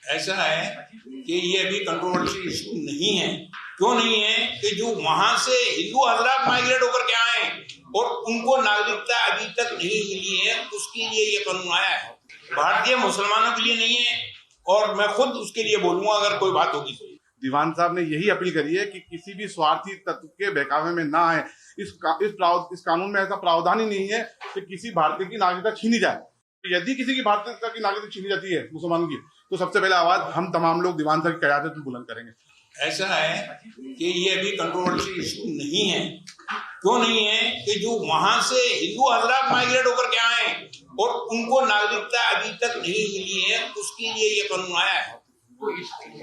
ऐसा है कि ये अभी कंट्रोवर्शियल इशू नहीं है। क्यों नहीं है कि जो वहां से हिंदू हजरात माइग्रेट होकर के आए और उनको नागरिकता अभी तक नहीं मिली है, उसके लिए ये कानून आया है। भारतीय मुसलमानों के लिए नहीं है, और मैं खुद उसके लिए बोलूंगा अगर कोई बात होगी तो। दीवान साहब ने यही अपील करी है कि किसी भी स्वार्थी तत्व के बहकावे में ना आए। इस कानून में ऐसा प्रावधान ही नहीं है कि किसी भारतीय की नागरिकता छीनी जाए। यदि किसी की भारतीयता की नागरिकता छीनी जाती है मुसलमान की, तो सबसे पहले आवाज हम तमाम लोग दीवान साहब की क़यादत में बुलंद करेंगे। ऐसा है कि ये अभी कंट्रोवर्शियल इशू नहीं है। क्यों नहीं है कि जो वहां से हिंदू हजरात माइग्रेट होकर के आए और उनको नागरिकता अभी तक नहीं मिली है, उसके लिए ये कानून आया है।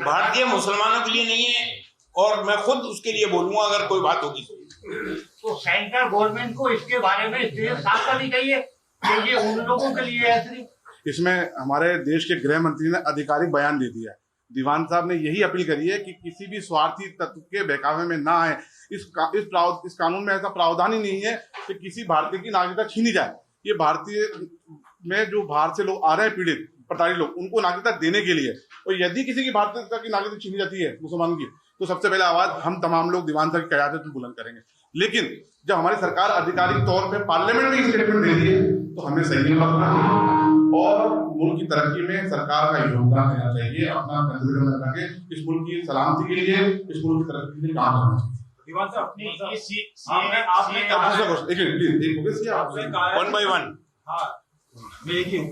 भारतीय मुसलमानों के लिए नहीं है, और मैं खुद उसके लिए बोलूंगा अगर कोई बात होगी तो सेंट्रल गवर्नमेंट को इसके बारे में साफ करनी चाहिए कि ये उन लोगों के लिए है। इसमें हमारे देश के गृह मंत्री ने आधिकारिक बयान दे दिया है। दीवान साहब ने यही अपील करी है कि किसी भी स्वार्थी तत्व के बहकावे में ना आए। इस कानून में ऐसा प्रावधान ही नहीं है कि किसी भारतीय की नागरिकता छीनी जाए। ये भारतीय में जो बाहर से लोग आ रहे हैं, पीड़ित प्रताड़ित लोग, उनको नागरिकता देने के लिए। और यदि किसी की भारतीयता की नागरिकता छीनी जाती है मुसलमान की, तो सबसे पहले आवाज हम तमाम लोग दीवान साहब की क़यादत में बुलंद करेंगे। लेकिन जब हमारी सरकार आधिकारिक तौर पे पार्लियामेंट में स्टेटमेंट दे रही है, तो हमें सही रखना और मुल्क की तरक्की में सरकार का योगदान देना चाहिए। अपना कंट्रीब्यूशन करना के इस मुल्क की सलामती के लिए, इस मुल्क की तरक्की के लिए काम करना चाहिए। दीवान साहब अपनी ये आपने कहा वन बाय वन। हाँ, मैं एक ही हूँ।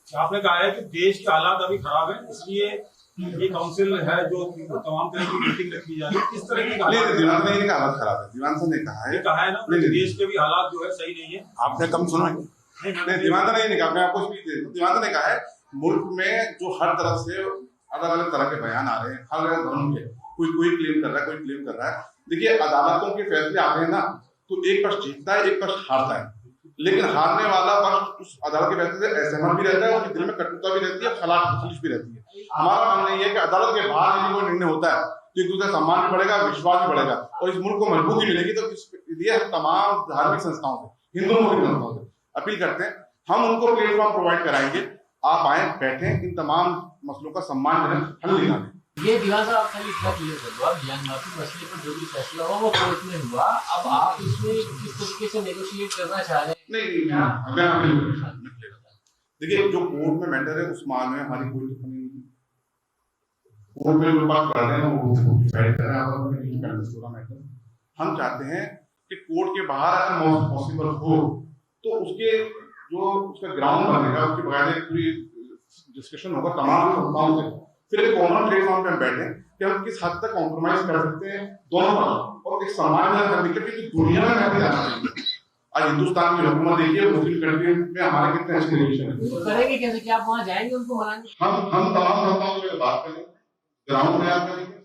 आपने कहा है कि देश के हालात अभी खराब है, इसलिए ये काउंसिल है जो तमाम तरह की मीटिंग रखी जा रही है। किस तरह की हालत खराब है? दीवान साहब ने कहा है ना, देश के भी हालात जो है सही नहीं है। आपने कम सुना? नहीं, दीवान साहब ने नहीं कहा। मैं आपको स्पीच दे दूं। दीवान साहब ने कहा है मुल्क में जो हर तरफ से अलग अलग तरह के बयान आ रहे हैं, अलग अलग धर्म के, कोई क्लेम कर रहा है, कोई क्लेम कर रहा है। देखिए, अदालतों के फैसले आते हैं ना, तो एक पक्ष जीतता है, एक पक्ष हारता है। लेकिन हारने वाला पक्ष उस अदालत के फैसले से असहमत भी रहता है, उसके दिल में कटुता भी रहती है, खिलाफ भी रहती है। हमारा मानना ये है कि अदालत के बाहर यदि कोई निर्णय होता है तो एक दूसरे का सम्मान भी बढ़ेगा, विश्वास भी बढ़ेगा, और इस मुल्क को मजबूती मिलेगी। तो इसलिए हम तमाम धार्मिक संस्थाओं से, हिंदू मुस्लिम संस्थाओं से अपील करते हैं, हम उनको प्लेटफॉर्म प्रोवाइड कराएंगे। आप आए, बैठें, इन तमाम मसलों का सम्मानजनक हल निकालें। ये दीवान साहब आपका इतना क्लियर कर दो, आप म्यांमार मसले पर जो भी फैसला हुआ वो कोर्ट में हुआ। अब आप इसमें किस तरीके से नेगोशिएट करना चाह रहे हैं? नहीं, देखिए, जो कोर्ट में मैटर है उस मामले में हमारी कोई टिप्पणी नहीं। कोर्ट में जो बात कर रहे हैं वो डिसाइड कर रहे हैं। हम चाहते हैं कि कोर्ट के बाहर अगर पॉसिबल हो तो उसका ग्राउंड बनेगा, उसके बगैर पूरी डिस्कशन होगा तमाम संस्थाओं से। फिर एक कॉमन प्लेटफॉर्म पे हम बैठे कि हम किस हद तक कॉम्प्रोमाइज कर सकते हैं दोनों पक्ष, और एक सम्मानजनक हकीकत की दुनिया में रहते जाना चाहिए। आज हिंदुस्तान की हुकूमत देखिए, मुस्लिम कंट्री में हमारे कितने अच्छे रिलेशन है। करेंगे कैसे? क्या आप वहां जाएंगे उनको मनाने? हम तमाम संस्थाओं से बात करेंगे, ग्राउंड तैयार करेंगे।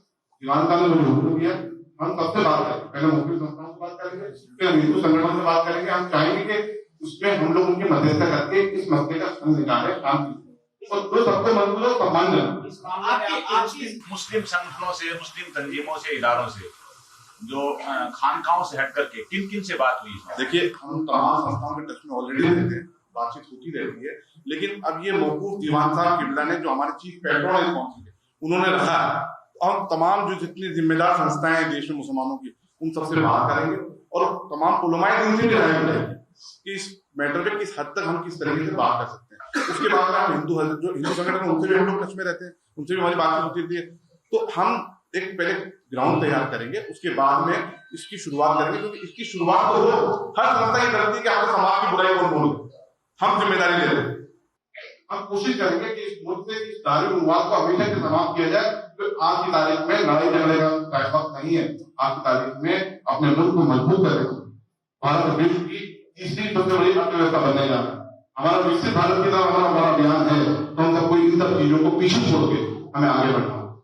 दीवान साहब ने मुझे हुक्म दिया, हम सबसे बात करेंगे। पहले मुस्लिम संस्थाओं से बात करेंगे, फिर हिंदू संगठन से बात करेंगे। हम चाहेंगे कि उसमें हम लोग उनकी मध्यस्थता करके इस मसले का हल निकालें शांति से, और जो सबको मंजूर हो सम्मानजनक। आपकी मुस्लिम संगठनों से, मुस्लिम तंजीमों से, इदारों से, जो खानकाहों से हट करके किन किन से बात हुई? देखिए, हम तमाम संस्थाओं के टच में ऑलरेडी रहते हैं, बातचीत होती रहती है। लेकिन अब ये मौकूफ दीवान साहब किबला ने, जो हमारे चीफ पेट्रोन है काउंसिल के, उन्होंने रखा है। और तमाम जो जितनी जिम्मेदार संस्थाएं हैं देश में मुसलमानों की, उन सबसे बात करेंगे, और तमाम उलमाए दिन से भी राय मिलेगी कि इस मैटर पे किस हद तक हम किस तरीके से बात कर सकते हैं। उसके बाद में हम हिंदू संगठन, उनसे भी हम लोग टच में रहते हैं, उनसे भी हमारी बातचीत होती रहती है। तो हम एक पहले ग्राउंड तैयार करेंगे, उसके बाद में इसकी शुरुआत करेंगे, क्योंकि इसकी शुरुआत तो हो, हर संस्था की गलती कि आपको समाज की बुराई कौन बोल, हम जिम्मेदारी ले रहे हैं। हम कोशिश करेंगे कि इस मुल्क से इस दारुल विवाद को हमेशा से समाप्त किया जाए। तो आज की तारीख में लड़ाई झगड़े का वक्त नहीं है। आज की तारीख में अपने मुल्क को मजबूत करें। भारत विश्व की तीसरी सबसे बड़ी अर्थव्यवस्था बनने जा रहा है। हमारा विकसित भारत की तरफ हमारा बड़ा अभियान है, तो हम सबको इन सब चीजों को पीछे छोड़ के हमें आगे बढ़ना